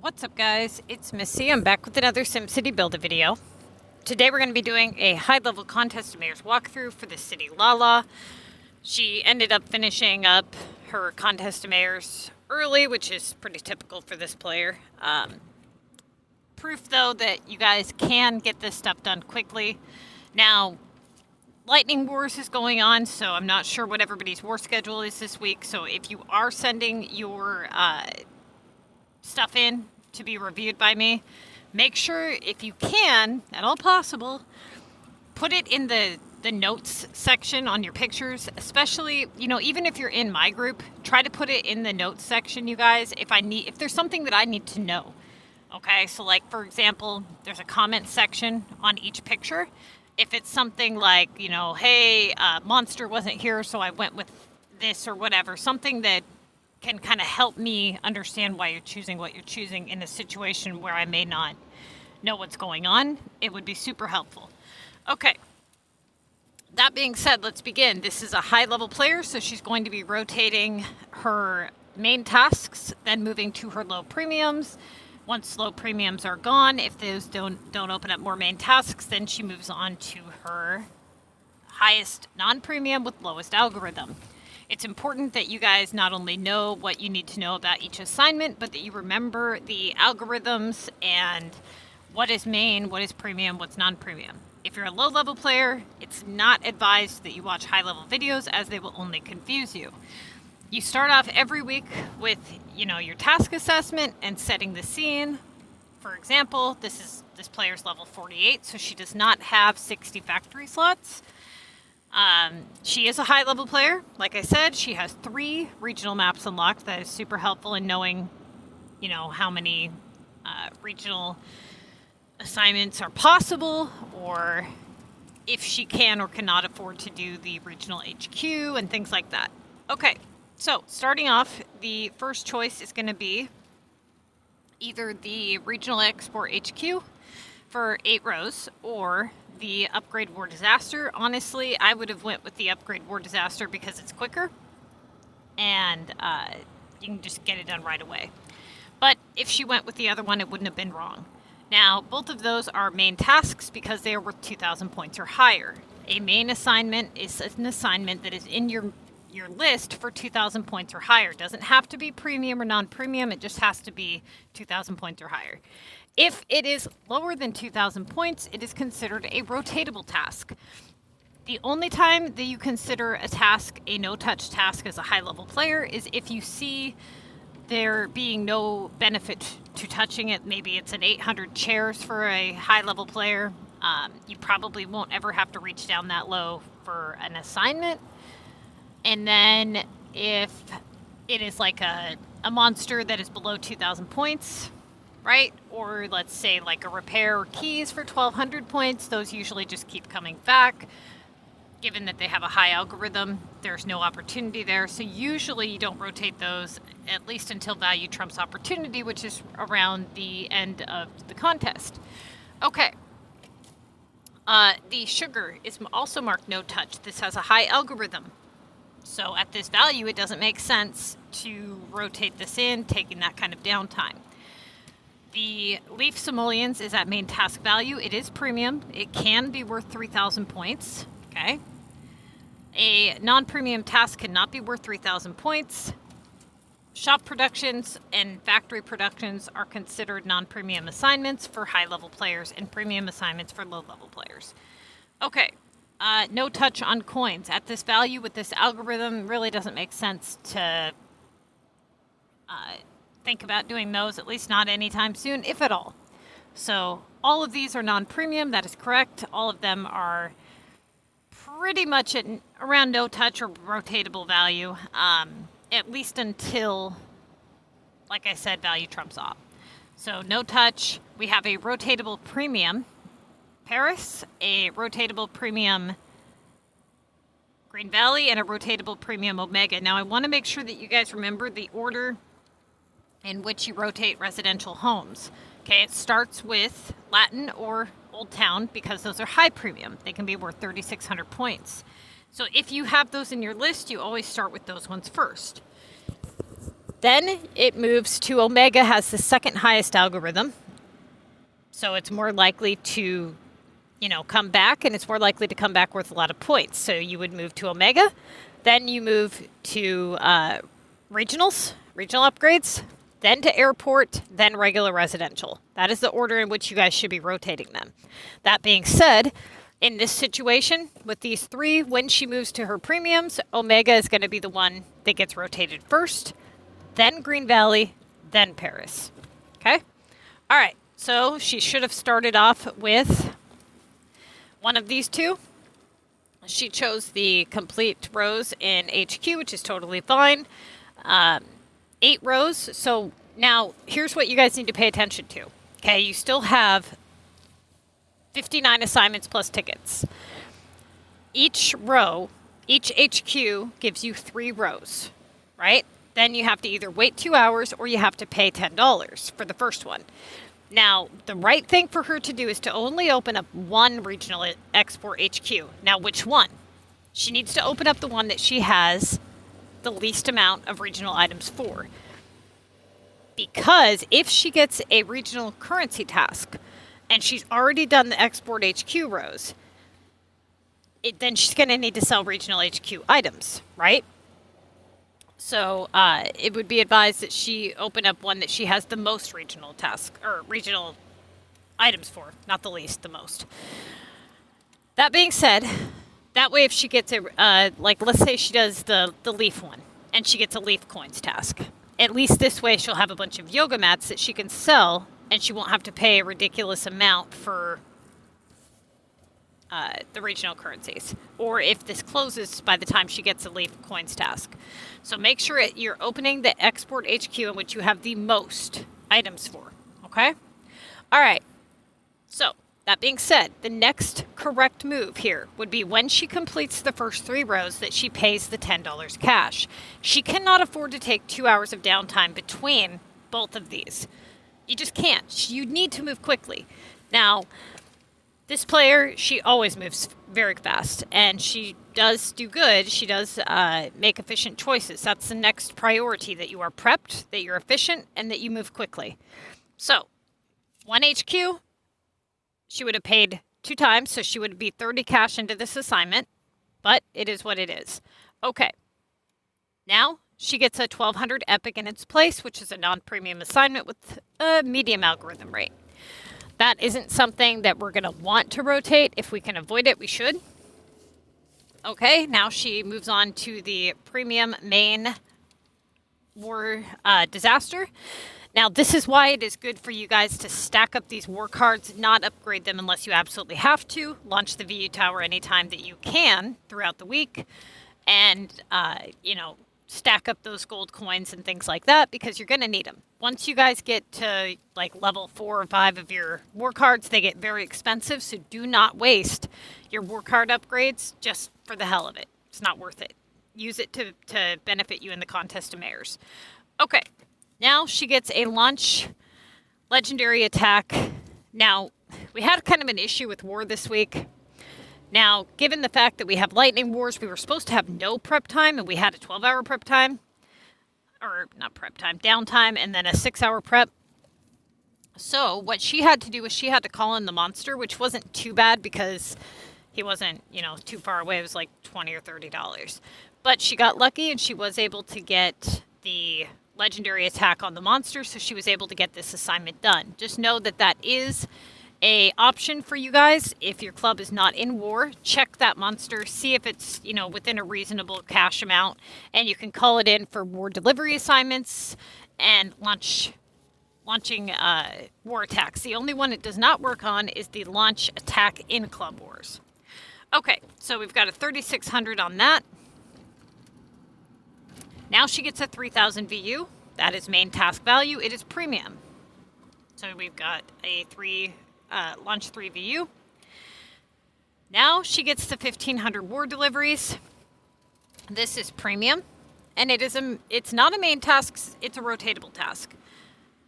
What's up, guys? It's Missy. I'm back with another SimCity build-a video. Today we're going to be doing a high-level contest mayor's walkthrough for the city Lala. She ended up finishing up her contest mayors early, which is pretty typical for this player. Proof, though, that you guys can get this stuff done quickly. Now, Lightning Wars is going on, so I'm not sure what everybody's war schedule is this week. So if you are sending your stuff in to be reviewed by me, make sure, if you can, at all possible, put it in the notes section on your pictures, especially, even if you're in my group, try to put it in the notes section, you guys, if there's something that I need to know. Okay, so like, for example, there's a comment section on each picture. If it's something like, hey, Monster wasn't here, so I went with this or whatever, something that can kind of help me understand why you're choosing what you're choosing in a situation where I may not know what's going on, it would be super helpful. Okay. That being said, let's begin. This is a high-level player, so she's going to be rotating her main tasks, then moving to her low premiums. Once low premiums are gone, if those don't open up more main tasks, then she moves on to her highest non-premium with lowest algorithm. It's important that you guys not only know what you need to know about each assignment, but that you remember the algorithms and what is main, what is premium, what's non-premium. If you're a low-level player, it's not advised that you watch high-level videos, as they will only confuse you. You start off every week with, your task assessment and setting the scene. For example, this player's level 48, so she does not have 60 factory slots. She is a high-level player. Like I said, she has 3 regional maps unlocked. That is super helpful in knowing, how many regional assignments are possible, or if she can or cannot afford to do the regional HQ and things like that. Okay, so starting off, the first choice is going to be either the regional export HQ for 8 rows or the upgrade war disaster. Honestly, I would have went with the upgrade war disaster because it's quicker and you can just get it done right away. But if she went with the other one, it wouldn't have been wrong. Now, both of those are main tasks because they are worth 2,000 points or higher. A main assignment is an assignment that is in your list for 2,000 points or higher. It doesn't have to be premium or non-premium. It just has to be 2,000 points or higher. If it is lower than 2,000 points, it is considered a rotatable task. The only time that you consider a task a no-touch task as a high-level player is if you see there being no benefit to touching it. Maybe it's an 800 chairs for a high-level player. You probably won't ever have to reach down that low for an assignment. And then if it is like a monster that is below 2,000 points, right? Or let's say like a repair or keys for 1,200 points, those usually just keep coming back. Given that they have a high algorithm, there's no opportunity there. So usually you don't rotate those, at least until value trumps opportunity, which is around the end of the contest. Okay. The sugar is also marked no touch. This has a high algorithm. So at this value, it doesn't make sense to rotate this in, taking that kind of downtime. The leaf simoleons is at main task value. It is premium. It can be worth 3,000 points. Okay. A non-premium task cannot be worth 3,000 points. Shop productions and factory productions are considered non-premium assignments for high-level players and premium assignments for low-level players. Okay. No touch on coins. At this value with this algorithm, really doesn't make sense to think about doing those, at least not anytime soon, if at all. So all of these are non-premium. That is correct. All of them are pretty much at around no touch or rotatable value, at least until, like I said, value trumps off. So no touch. We have a rotatable premium Paris, a rotatable premium Green Valley, and a rotatable premium Omega. Now I want to make sure that you guys remember the order in which you rotate residential homes. Okay, it starts with Latin or Old Town because those are high premium. They can be worth 3,600 points. So if you have those in your list, you always start with those ones first. Then it moves to Omega, has the second highest algorithm. So it's more likely to, come back, and it's more likely to come back worth a lot of points. So you would move to Omega. Then you move to regional upgrades, then to airport, then regular residential. That is the order in which you guys should be rotating them. That being said, in this situation, with these three, when she moves to her premiums, Omega is going to be the one that gets rotated first, then Green Valley, then Paris. Okay? All right. So she should have started off with one of these two. She chose the complete rows in HQ, which is totally fine. 8 rows. So now here's what you guys need to pay attention to. Okay, you still have 59 assignments plus tickets. Each row, each HQ gives you 3 rows, right? Then you have to either wait 2 hours or you have to pay $10 for the first one. Now, the right thing for her to do is to only open up one regional export HQ. Now, which one? She needs to open up the one that she has the least amount of regional items for. Because if she gets a regional currency task and she's already done the export HQ rows, then she's going to need to sell regional HQ items, right? So it would be advised that she open up one that she has the most regional task or regional items for, not the least, the most. That being said, that way if she gets a, let's say she does the leaf one and she gets a leaf coins task. At least this way she'll have a bunch of yoga mats that she can sell and she won't have to pay a ridiculous amount for the regional currencies, or if this closes by the time she gets a leaf coins task. So make sure you're opening the export HQ in which you have the most items for, okay? All right, so that being said, the next correct move here would be when she completes the first 3 rows that she pays the $10 cash. She cannot afford to take 2 hours of downtime between both of these. You just can't. You need to move quickly. Now, this player, she always moves very fast, and she does do good. She does make efficient choices. That's the next priority, that you are prepped, that you're efficient, and that you move quickly. So, 1 HQ, she would have paid 2 times, so she would be 30 cash into this assignment, but it is what it is. Okay. Now, she gets a 1200 Epic in its place, which is a non-premium assignment with a medium algorithm rate. That isn't something that we're going to want to rotate. If we can avoid it, we should. Okay, now she moves on to the premium main war disaster. Now, this is why it is good for you guys to stack up these war cards, not upgrade them unless you absolutely have to. Launch the VU Tower anytime that you can throughout the week. And, stack up those gold coins and things like that, because you're going to need them. Once you guys get to level 4 or 5 of your war cards, they get very expensive. So do not waste your war card upgrades just for the hell of it. It's not worth it. Use it to benefit you in the contest of mayors. Okay. Now she gets a launch legendary attack. Now, we had kind of an issue with war this week. Now, given the fact that we have lightning wars, we were supposed to have no prep time, and we had a 12-hour prep time. Or, not prep time, downtime, and then a 6-hour prep. So, what she had to do was she had to call in the monster, which wasn't too bad because he wasn't, too far away. It was like $20 or $30. But she got lucky, and she was able to get the legendary attack on the monster, so she was able to get this assignment done. Just know that that is a option for you guys. If your club is not in war, check that monster, see if it's within a reasonable cash amount, and you can call it in for war delivery assignments and launching war attacks. The only one it does not work on is the launch attack in club wars. Okay, so we've got a 3600 on that. Now she gets a 3000 VU. That is main task value. It is premium. So we've got a launch 3 VU. Now she gets the 1500 war deliveries. This is premium, and it's not a main task, it's a rotatable task.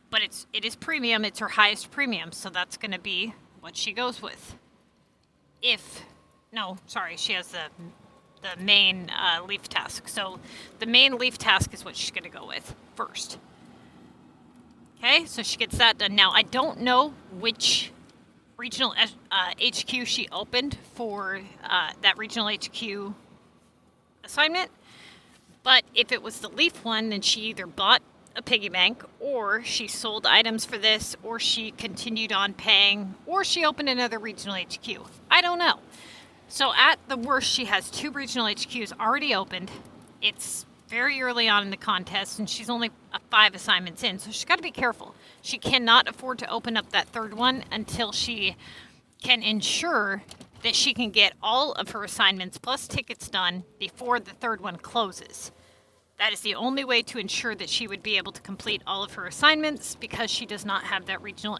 But it is premium, it's her highest premium, so that's going to be what she goes with. She has the the main leaf task. So the main leaf task is what she's going to go with first. Okay, so she gets that done. Now, I don't know which regional HQ she opened for that regional HQ assignment, but if it was the leaf one, then she either bought a piggy bank, or she sold items for this, or she continued on paying, or she opened another regional HQ. I don't know. So at the worst, she has 2 regional HQs already opened. It's very early on in the contest, and she's only 5 assignments in, so she's got to be careful. She cannot afford to open up that 3rd one until she can ensure that she can get all of her assignments plus tickets done before the 3rd one closes. That is the only way to ensure that she would be able to complete all of her assignments, because she does not have that regional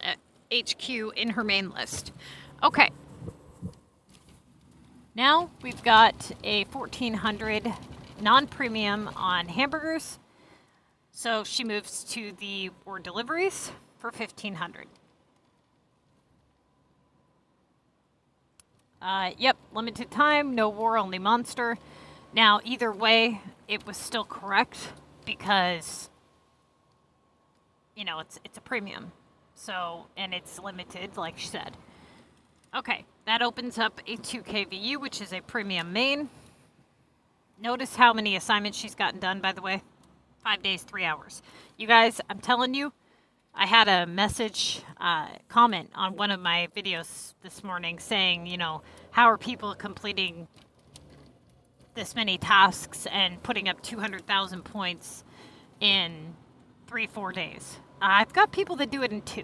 HQ in her main list. Okay. Now we've got a 1,400 non-premium on hamburgers. So she moves to the war deliveries for 1,500. Yep, limited time, no war, only monster. Now, either way, it was still correct because, you know, it's a premium. So, and it's limited, like she said. Okay, that opens up a 2K VU, which is a premium main. Notice how many assignments she's gotten done, by the way. 5 days, 3 hours. You guys, I'm telling you, I had a message comment on one of my videos this morning saying, you know, how are people completing this many tasks and putting up 200,000 points in 3-4 days? I've got people that do it in 2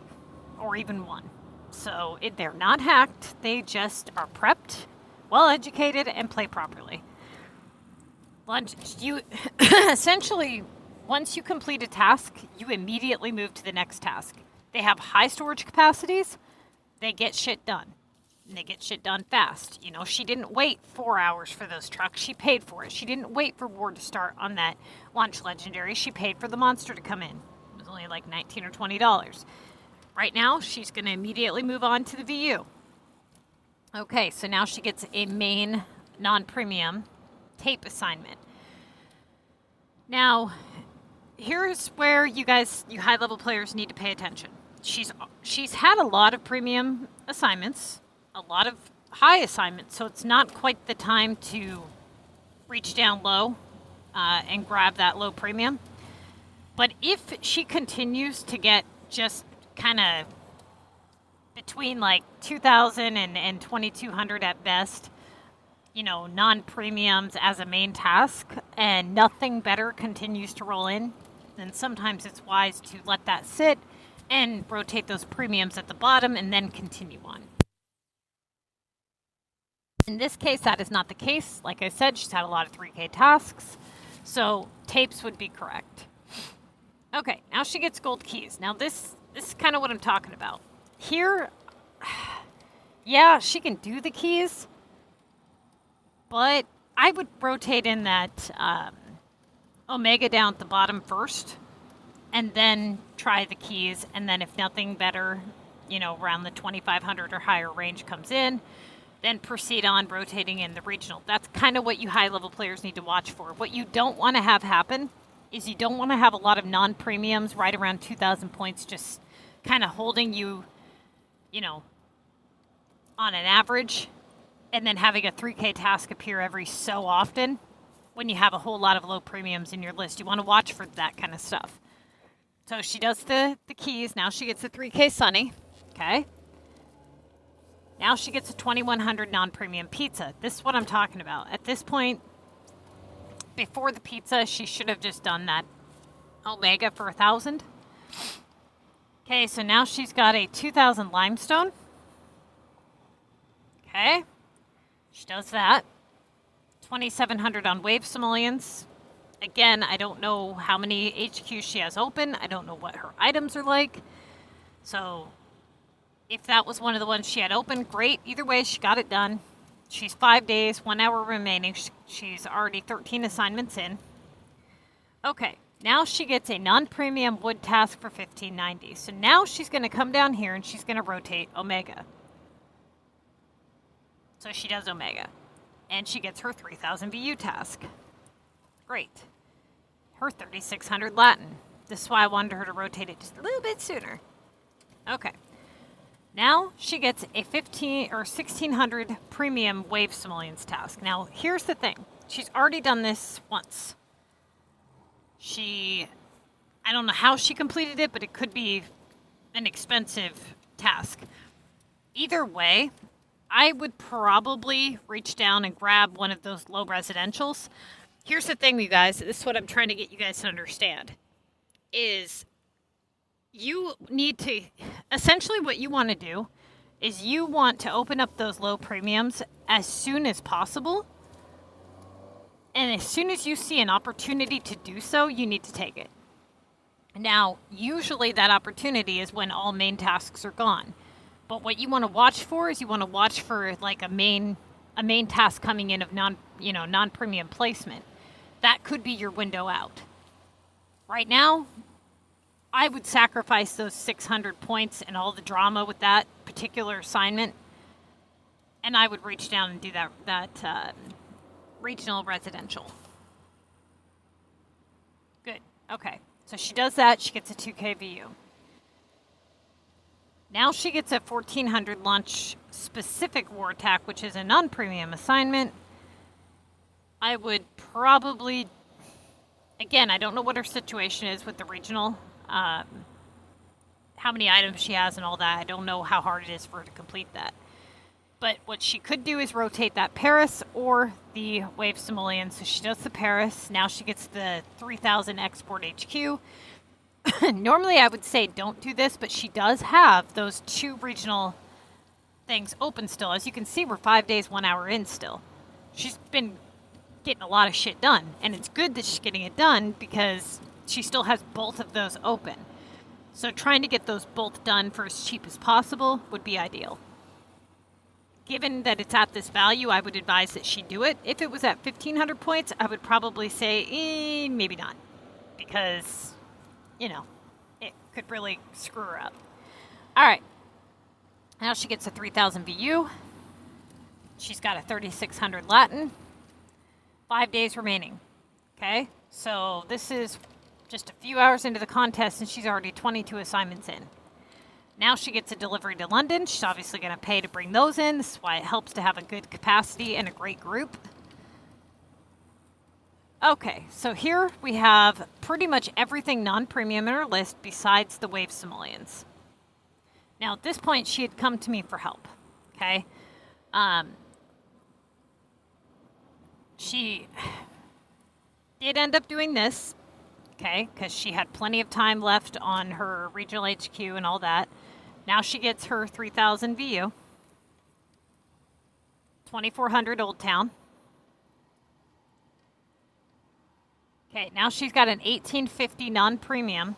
or even 1. So they're not hacked. They just are prepped, well educated, and play properly. Lunch, you essentially, once you complete a task, you immediately move to the next task. They have high storage capacities. They get shit done. And they get shit done fast. You know, she didn't wait 4 hours for those trucks. She paid for it. She didn't wait for war to start on that launch legendary. She paid for the monster to come in. It was only like $19 or $20. Right now, she's going to immediately move on to the VU. Okay, so now she gets a main non-premium tape assignment. Now, here's where you high-level players need to pay attention. She's had a lot of premium assignments, a lot of high assignments, so it's not quite the time to reach down low and grab that low premium. But if she continues to get just kind of between like 2,000 and 2,200 at best, you know, non-premiums as a main task, and nothing better continues to roll in, then sometimes it's wise to let that sit and rotate those premiums at the bottom and then continue on. In this case, that is not the case. Like I said, she's had a lot of 3K tasks, so tapes would be correct. Okay, now she gets gold keys. Now this is kind of what I'm talking about. Here, yeah, she can do the keys, but I would rotate in that Omega down at the bottom first, and then try the keys, and then if nothing better, you know, around the 2,500 or higher range comes in, then proceed on rotating in the regional. That's kind of what you high-level players need to watch for. What you don't want to have happen is you don't want to have a lot of non-premiums right around 2,000 points just kind of holding you, you know, on an average, and then having a 3K task appear every so often when you have a whole lot of low premiums in your list. You want to watch for that kind of stuff. So she does the keys. Now she gets a 3K Sunny. Okay. Now she gets a 2,100 non-premium pizza. This is what I'm talking about. At this point, before the pizza, she should have just done that Omega for 1,000. Okay, so now she's got a 2,000 limestone. Okay. She does that. 2,700 on wave simoleons. Again, I don't know how many HQs she has open. I don't know what her items are like. So if that was one of the ones she had open, great. Either way, she got it done. She's 5 days, 1 hour remaining. She's already 13 assignments in. Okay, now she gets a non-premium wood task for 1,590. So now she's going to come down here and she's going to rotate Omega. So she does Omega. and she gets her 3,000 VU task. Great. Her 3,600 Latin. This is why I wanted her to rotate it just a little bit sooner. Okay. Now she gets a 15 or 1,600 premium wave simoleons task. Now here's the thing. She's already done this once. I don't know how she completed it, but it could be an expensive task. Either way, I would probably reach down and grab one of those low residentials. Here's the thing, you guys. This is what I'm trying to get you guys to understand. Is you need to, essentially what you want to do is you want to open up those low premiums as soon as possible. And as soon as you see an opportunity to do so, you need to take it. Now, usually that opportunity is when all main tasks are gone. But what you want to watch for is you want to watch for like a main task coming in of non-premium placement. That could be your window out. Right now, I would sacrifice those 600 points and all the drama with that particular assignment, and I would reach down and do that regional residential. Good. Okay. So she does that. She gets a 2K VU. Now she gets a 1,400 launch specific war attack, which is a non-premium assignment. I would probably, again, I don't know what her situation is with the regional, how many items she has and all that. I don't know how hard it is for her to complete that. But what she could do is rotate that Paris or the Wave Simoleon. So she does the Paris. Now she gets the 3,000 export HQ. Normally I would say don't do this, but she does have those 2 regional things open still. As you can see, we're 5 days, 1 hour in still. She's been getting a lot of shit done. And it's good that she's getting it done because she still has both of those open. So trying to get those both done for as cheap as possible would be ideal. Given that it's at this value, I would advise that she do it. If it was at 1,500 points, I would probably say, maybe not. Because, it could really screw her up. All right. Now she gets a 3,000 VU. She's got a 3,600 Latin. 5 days remaining. Okay? So this is just a few hours into the contest, and she's already 22 assignments in. Now she gets a delivery to London. She's obviously going to pay to bring those in. This is why it helps to have a good capacity and a great group. Okay, so here we have pretty much everything non-premium in her list besides the Wave Simoleons. Now at this point, she had come to me for help. Okay? She did end up doing this. Okay, because she had plenty of time left on her regional HQ and all that. Now she gets her 3,000 VU. 2,400 Old Town. Okay, now she's got an 1,850 non-premium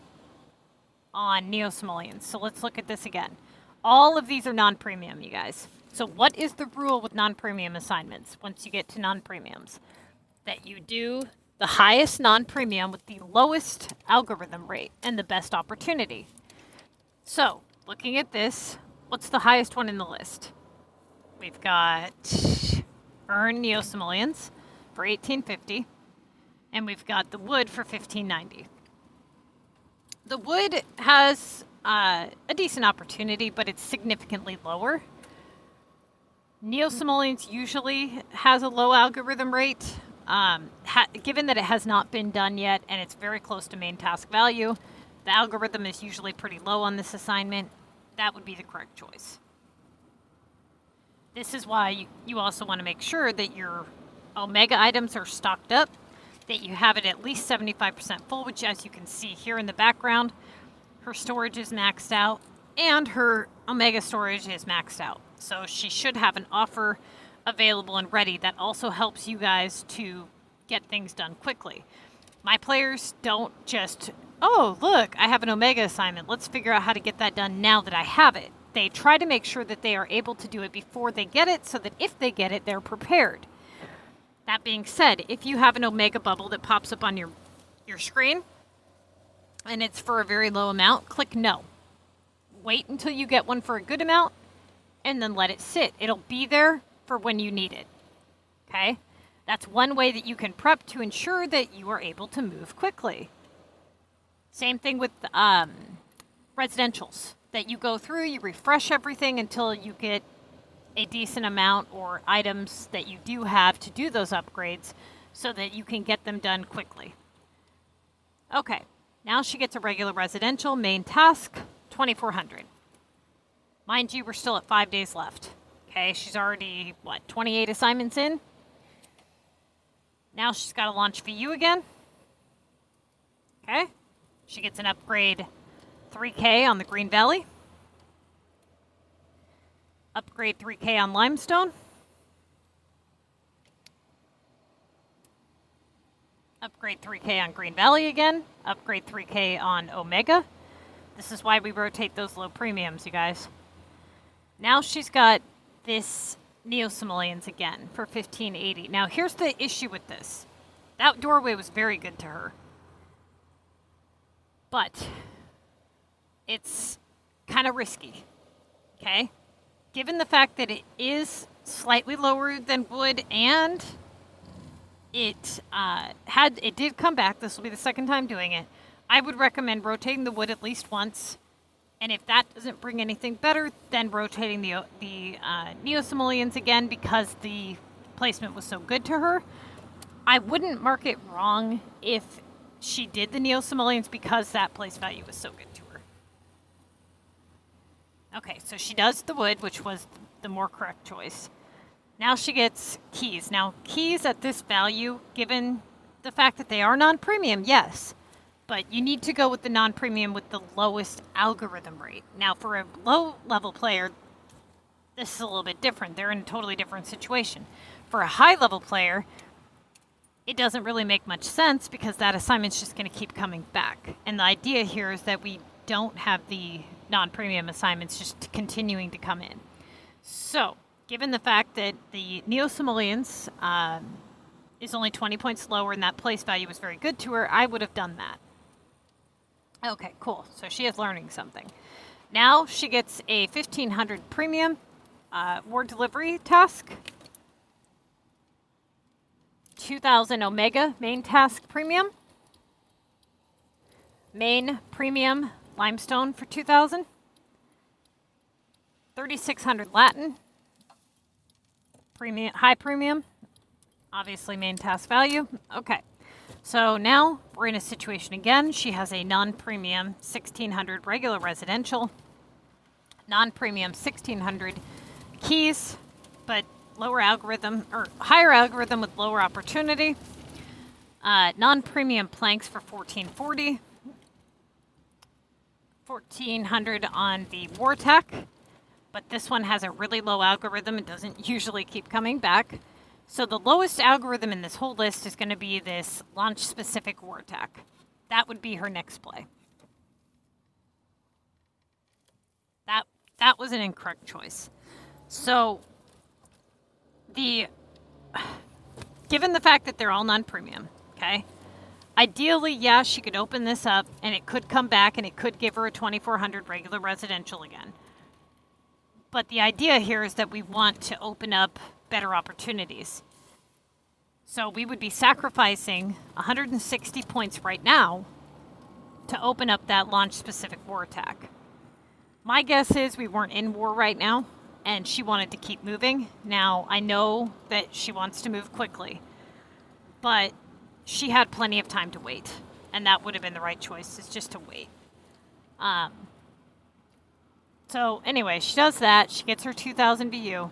on Neo Simoleons. So let's look at this again. All of these are non-premium, you guys. So what is the rule with non-premium assignments once you get to non-premiums? That you do the highest non-premium with the lowest algorithm rate and the best opportunity. So, looking at this, what's the highest one in the list? We've got Earn Neo Simoleons for 1,850, and we've got the Wood for 1,590. The Wood has a decent opportunity, but it's significantly lower. Neo Simoleons usually has a low algorithm rate. Given that it has not been done yet and it's very close to main task value, the algorithm is usually pretty low on this assignment. That would be the correct choice. This is why you also want to make sure that your Omega items are stocked up, that you have it at least 75% full, which as you can see here in the background, her storage is maxed out and her Omega storage is maxed out. So she should have an offer available and ready. That also helps you guys to get things done quickly. My players don't just, oh, look, I have an Omega assignment. Let's figure out how to get that done now that I have it. They try to make sure that they are able to do it before they get it so that if they get it, they're prepared. That being said, if you have an Omega bubble that pops up on your screen and it's for a very low amount, click no. Wait until you get one for a good amount and then let it sit. It'll be there for when you need it. Okay? That's one way that you can prep to ensure that you are able to move quickly. Same thing with residentials, that you go through, you refresh everything until you get a decent amount or items that you do have to do those upgrades so that you can get them done quickly. Okay, now she gets a regular residential main task, 2,400. Mind you, we're still at 5 days left. Okay, she's already, 28 assignments in? Now she's got to launch VU again. Okay, she gets an upgrade 3K on the Green Valley. Upgrade 3K on Limestone. Upgrade 3K on Green Valley again. Upgrade 3K on Omega. This is why we rotate those low premiums, you guys. Now she's got this Neo-Simoleons again for 1580. Now here's the issue with this. That doorway was very good to her. But it's kind of risky, okay? Given the fact that it is slightly lower than wood and it did come back, this will be the second time doing it, I would recommend rotating the wood at least once. And if that doesn't bring anything better, then rotating the Neo-Simoleons again because the placement was so good to her. I wouldn't mark it wrong if she did the Neo-Simoleons because that place value was so good to her. Okay, so she does the wood, which was the more correct choice. Now she gets keys. Now, keys at this value, given the fact that they are non-premium, yes. But you need to go with the non-premium with the lowest algorithm rate. Now, for a low-level player, this is a little bit different. They're in a totally different situation. For a high-level player, it doesn't really make much sense because that assignment's just going to keep coming back. And the idea here is that we don't have the non-premium assignments just continuing to come in. So, given the fact that the Neo-Simoleons is only 20 points lower and that place value was very good to her, I would have done that. Okay, cool. So she is learning something. Now she gets a 1,500 premium ward delivery task. 2,000 Omega main task premium. Main premium limestone for 2,000. 3,600 Latin. Premium, high premium. Obviously main task value. Okay. So now we're in a situation again. She has a non-premium 1,600 regular residential, non-premium 1,600 keys, but lower algorithm or higher algorithm with lower opportunity. Non-premium planks for 1,440, 1,400 on the Wartech, but this one has a really low algorithm. It doesn't usually keep coming back. So the lowest algorithm in this whole list is going to be this launch-specific war attack. That would be her next play. That was an incorrect choice. So given the fact that they're all non-premium, okay, ideally, yeah, she could open this up and it could come back and it could give her a 2,400 regular residential again. But the idea here is that we want to open up better opportunities. So we would be sacrificing 160 points right now to open up that launch-specific war attack. My guess is we weren't in war right now, and she wanted to keep moving. Now, I know that she wants to move quickly, but she had plenty of time to wait, and that would have been the right choice, is just to wait. So anyway, she does that. She gets her 2,000 VU.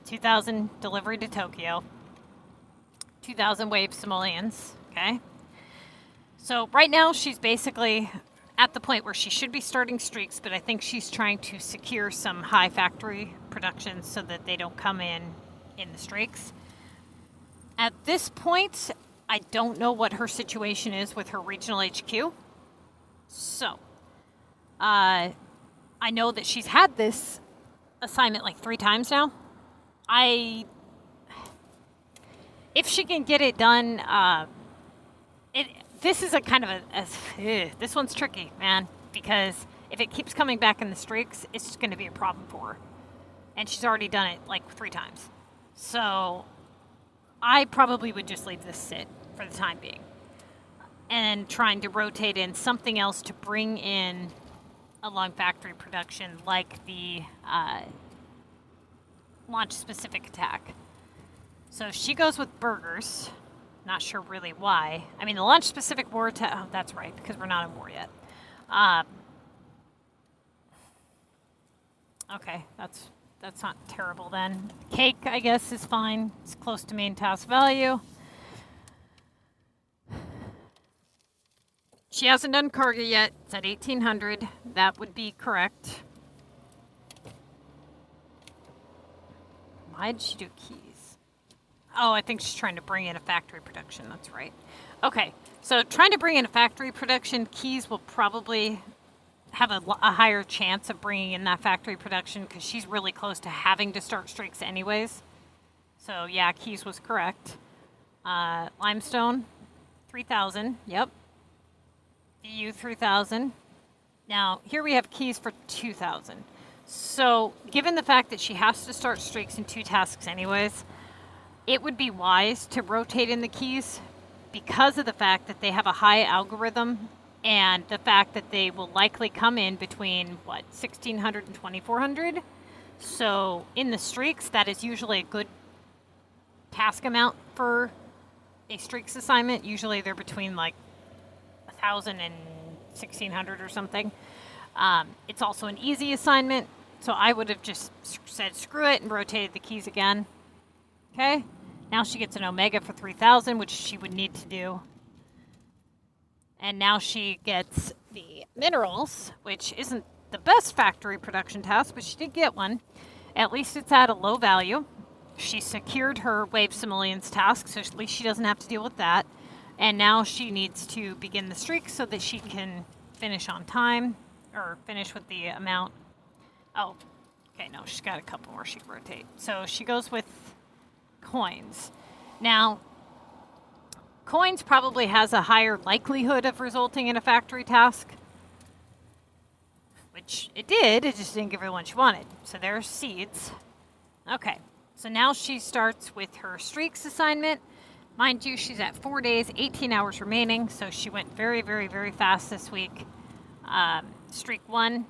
2,000 delivery to Tokyo, 2,000 wave simoleons, okay? So right now she's basically at the point where she should be starting streaks, but I think she's trying to secure some high factory productions so that they don't come in the streaks. At this point, I don't know what her situation is with her regional HQ. So, I know that she's had this assignment like 3 times now. If she can get it done, this is a kind of this one's tricky, man, because if it keeps coming back in the streaks, it's just going to be a problem for her. And she's already done it like 3 times. So I probably would just leave this sit for the time being. And trying to rotate in something else to bring in along factory production, like the launch-specific attack. So she goes with burgers. Not sure really why. I mean, the launch-specific war attack... Oh, that's right, because we're not in war yet. Okay, that's not terrible then. Cake, I guess, is fine. It's close to main task value. She hasn't done cargo yet. It's at 1800. That would be correct. Why did she do keys? Oh, I think she's trying to bring in a factory production. That's right. Okay, so trying to bring in a factory production, keys will probably have a higher chance of bringing in that factory production because she's really close to having to start streaks anyways. So yeah, keys was correct. Limestone, 3,000. Yep. EU 3,000. Now, here we have keys for 2,000. So, given the fact that she has to start streaks in 2 tasks anyways, it would be wise to rotate in the keys because of the fact that they have a high algorithm and the fact that they will likely come in between, 1,600 and 2,400. So, in the streaks, that is usually a good task amount for a streaks assignment. Usually they're between 1,000 and 1,600 or something. It's also an easy assignment, so I would have just said screw it and rotated the keys again. Okay, now she gets an Omega for 3,000, which she would need to do. And now she gets the minerals, which isn't the best factory production task, but she did get one. At least it's at a low value. She secured her wave simoleons task, so at least she doesn't have to deal with that. And now she needs to begin the streak so that she can finish on time, or finish with the amount. Oh, okay, no, she's got a couple more she can rotate. So she goes with coins. Now, coins probably has a higher likelihood of resulting in a factory task, which it did, it just didn't give her the one she wanted. So there's seeds. Okay, so now she starts with her streaks assignment. Mind you, she's at 4 days, 18 hours remaining, so she went very, very, very fast this week. Streak 1,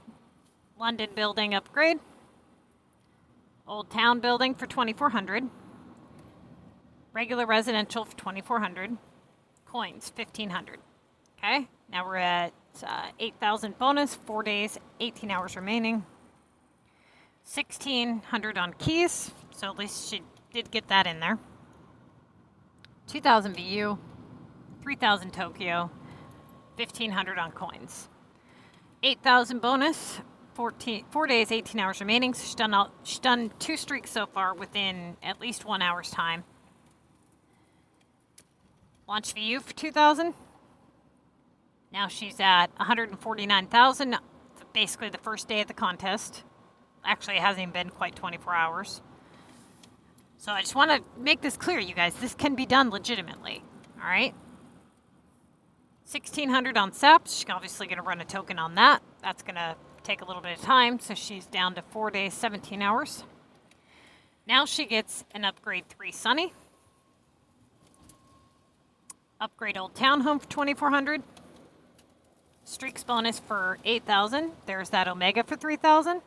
London building upgrade. Old Town building for 2,400. Regular residential for 2,400. Coins, 1,500. Okay, now we're at 8,000 bonus, 4 days, 18 hours remaining. 1,600 on keys, so at least she did get that in there. 2,000 VU, 3,000 Tokyo, 1,500 on coins. 8,000 bonus, 4 days, 18 hours remaining. So she's done 2 streaks so far within at least 1 hour's time. Launch VU for 2,000. Now she's at 149,000, basically the first day of the contest. Actually, it hasn't even been quite 24 hours. So I just want to make this clear, you guys. This can be done legitimately, all right? 1,600 on SAPs. She's obviously going to run a token on that. That's going to take a little bit of time, so she's down to 4 days, 17 hours. Now she gets an upgrade 3 Sunny. Upgrade Old Town Home for 2,400. Streaks bonus for 8,000. There's that Omega for 3,000.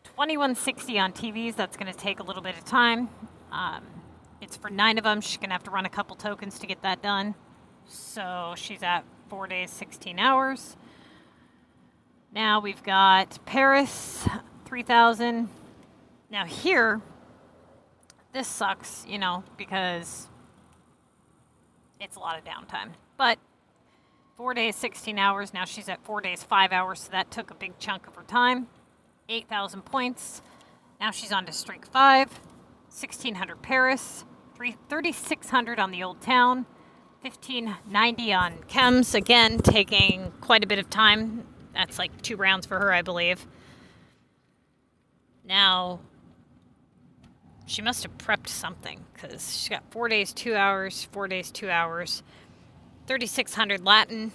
2,160 on TVs. That's going to take a little bit of time. It's for 9 of them. She's going to have to run a couple tokens to get that done. So she's at 4 days, 16 hours. Now we've got Paris, 3,000. Now here, this sucks, because it's a lot of downtime. But 4 days, 16 hours. Now she's at 4 days, 5 hours. So that took a big chunk of her time. 8,000 points. Now she's on to streak 5. 1,600 Paris. 3,600 on the Old Town. 1,590 on chems. Again, taking quite a bit of time. That's like 2 rounds for her, I believe. Now, she must have prepped something, because she's got 4 days, 2 hours, 4 days, 2 hours. 3,600 Latin.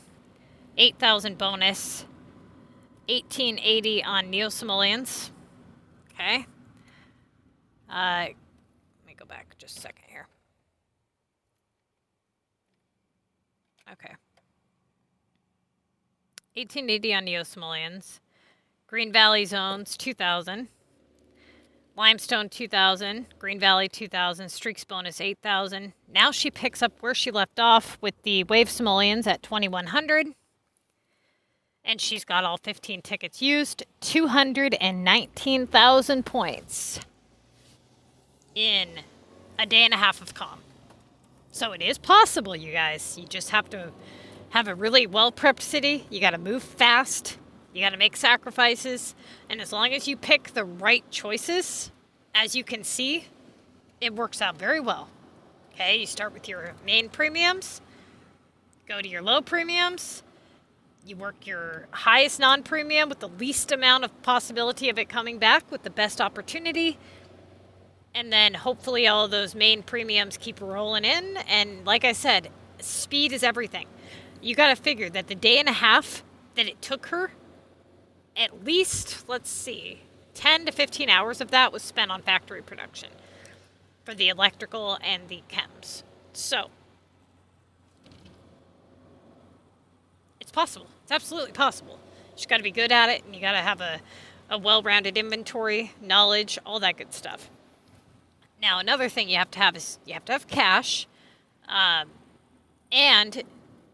8,000 bonus. 1,880 on Neo-Simoleons. Okay. Let me go back just a second here. Okay. 1880 on Neosimoleons. Green Valley Zones, 2,000. Limestone, 2,000. Green Valley, 2,000. Streaks bonus, 8,000. Now she picks up where she left off with the Wave Simoleons at 2,100. And she's got all 15 tickets used. 219,000 points in a day and a half of CoM. So it is possible, you guys. You just have to have a really well-prepped city. You got to move fast. You got to make sacrifices. And as long as you pick the right choices, as you can see, it works out very well. Okay, you start with your main premiums, go to your low premiums, you work your highest non-premium with the least amount of possibility of it coming back with the best opportunity. And then hopefully all of those main premiums keep rolling in. And like I said, speed is everything. You got to figure that the day and a half that it took her, at least, let's see, 10 to 15 hours of that was spent on factory production for the electrical and the chems. So, it's possible. It's absolutely possible. You just got to be good at it, and you got to have a well-rounded inventory, knowledge, all that good stuff. Now, another thing you have to have is you have to have cash, and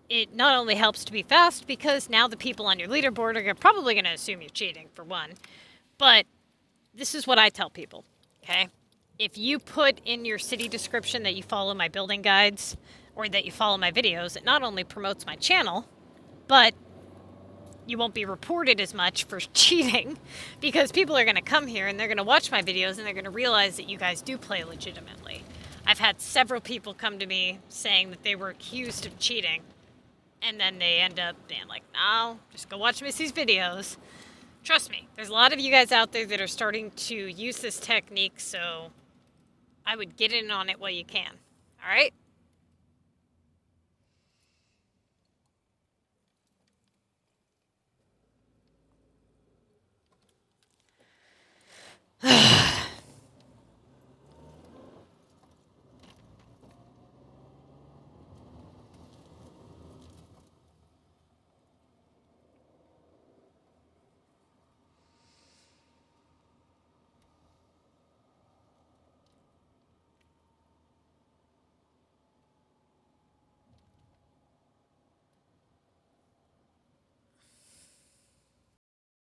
it not only helps to be fast because now the people on your leaderboard are probably going to assume you're cheating, for one, but this is what I tell people, okay? If you put in your city description that you follow my building guides or that you follow my videos, it not only promotes my channel, but you won't be reported as much for cheating because people are going to come here and they're going to watch my videos and they're going to realize that you guys do play legitimately. I've had several people come to me saying that they were accused of cheating, and then they end up being like, no, just go watch Missy's videos. Trust me, there's a lot of you guys out there that are starting to use this technique, so I would get in on it while you can. All right?